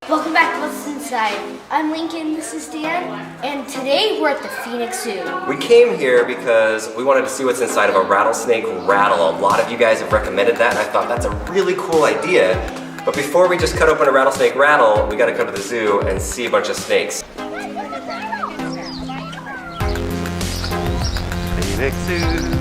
Welcome back to What's Inside. I'm Lincoln, this is Dan, and today we're at the Phoenix Zoo. We came here because we wanted to see what's inside of a rattlesnake rattle. A lot of you guys have recommended that, and I thought that's a really cool idea. But before we just cut open a rattlesnake rattle, we gotta come to the zoo and see a bunch of snakes. Phoenix Zoo.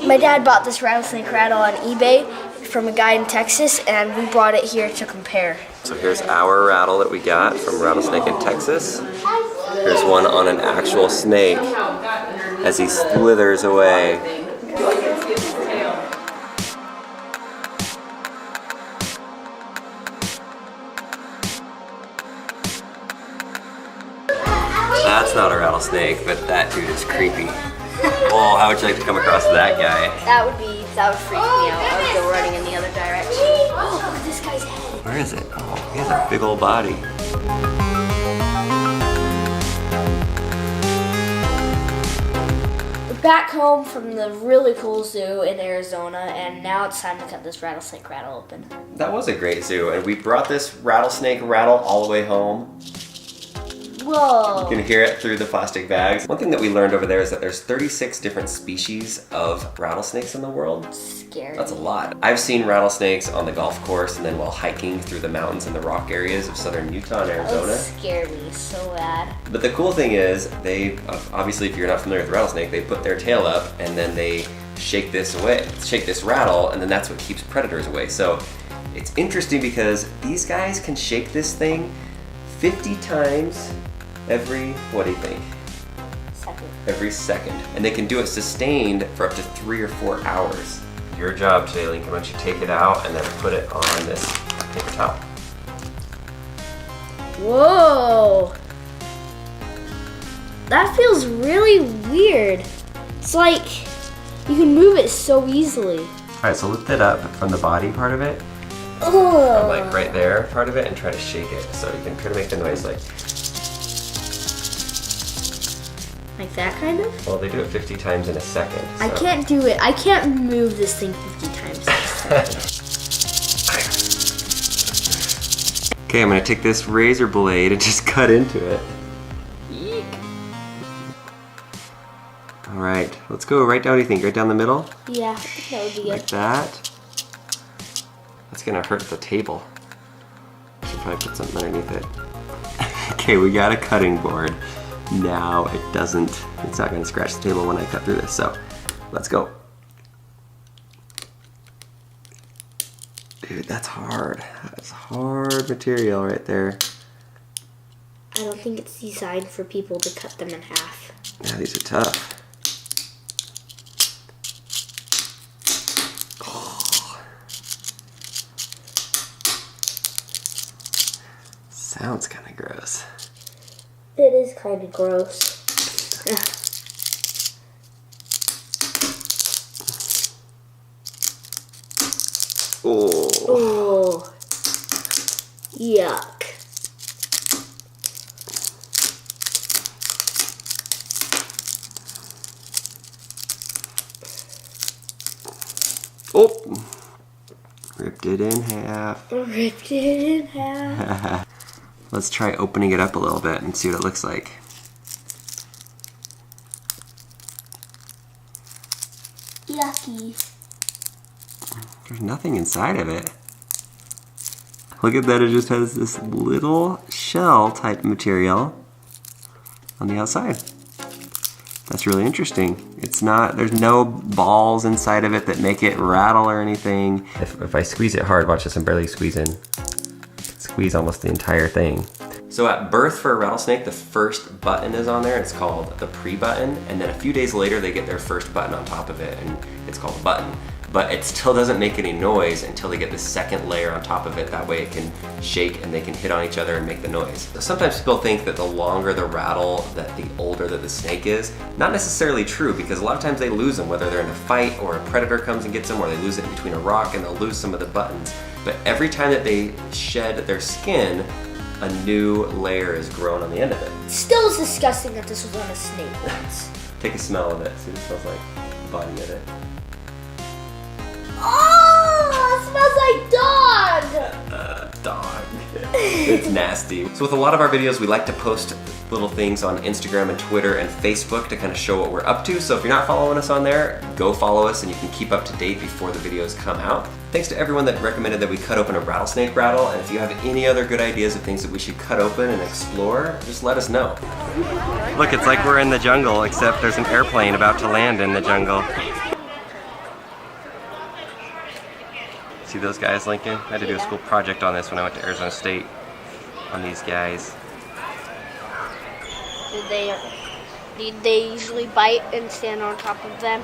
My dad bought this rattlesnake rattle on eBay from a guy in Texas, and we brought it here to compare. So here's our rattle that we got from Rattlesnake in Texas. Here's one on an actual snake as he slithers away. That's not a rattlesnake, but that dude is creepy. Oh, how would you like to come across that guy? That would freak me out. I would go running in the other direction. Oh, look at this guy's head. Where is it? Oh, he has a big old body. We're back home from the really cool zoo in Arizona, and now it's time to cut this rattlesnake rattle open. That was a great zoo, and we brought this rattlesnake rattle all the way home. Whoa. You can hear it through the plastic bags. One thing that we learned over there is that there's 36 different species of rattlesnakes in the world. Scary. That's a lot. I've seen rattlesnakes on the golf course and then while hiking through the mountains and the rock areas of southern Utah and Arizona. That scared me so bad. But the cool thing is, they, obviously if you're not familiar with rattlesnake, they put their tail up and then they shake this rattle, and then that's what keeps predators away. So it's interesting because these guys can shake this thing 50 times every, what do you think? Second. Every second. And they can do it sustained for up to 3 or 4 hours. Your job today, Lincoln, why don't you take it out and then put it on this paper towel. Whoa. That feels really weird. It's like you can move it so easily. Alright, so lift it up from the body part of it. Oh. From like right there part of it and try to shake it. So you can try to make the noise like that kind of? Well, they do it 50 times in a second. So. I can't do it. I can't move this thing 50 times in a second. Okay, I'm gonna take this razor blade and just cut into it. Eek. All right, let's go right down, what do you think? Right down the middle? Yeah, I think that would be good. Like that. That's gonna hurt the table. Should probably put something underneath it. Okay, we got a cutting board. Now it's not gonna scratch the table when I cut through this, so let's go. Dude, that's hard. That's hard material right there. I don't think it's designed for people to cut them in half. Yeah, these are tough. Oh. Sounds kind of gross. It is kind of gross. Oh. Oh. Yuck. Oh. Ripped it in half. Ripped it in half. Let's try opening it up a little bit and see what it looks like. Yucky. There's nothing inside of it. Look at that, it just has this little shell type material on the outside. That's really interesting. There's no balls inside of it that make it rattle or anything. If I squeeze it hard, watch this, I'm barely squeezing. Squeeze almost the entire thing. So at birth for a rattlesnake, the first button is on there. It's called the pre-button. And then a few days later, they get their first button on top of it, and it's called a button. But it still doesn't make any noise until they get the second layer on top of it. That way it can shake and they can hit on each other and make the noise. Sometimes people think that the longer the rattle, that the older that the snake is. Not necessarily true, because a lot of times they lose them, whether they're in a fight or a predator comes and gets them, or they lose it in between a rock and they'll lose some of the buttons. But every time that they shed their skin, a new layer is grown on the end of it. Still is disgusting that this was on a snake once. Take a smell of it, see what it smells like. The body of it. Oh, it smells like dog! Dog. It's nasty. So with a lot of our videos, we like to post little things on Instagram and Twitter and Facebook to kind of show what we're up to. So if you're not following us on there, go follow us and you can keep up to date before the videos come out. Thanks to everyone that recommended that we cut open a rattlesnake rattle. And if you have any other good ideas of things that we should cut open and explore, just let us know. Look, it's like we're in the jungle, except there's an airplane about to land in the jungle. See those guys, Lincoln? I had to do a school project on this when I went to Arizona State on these guys. Did they usually bite and stand on top of them?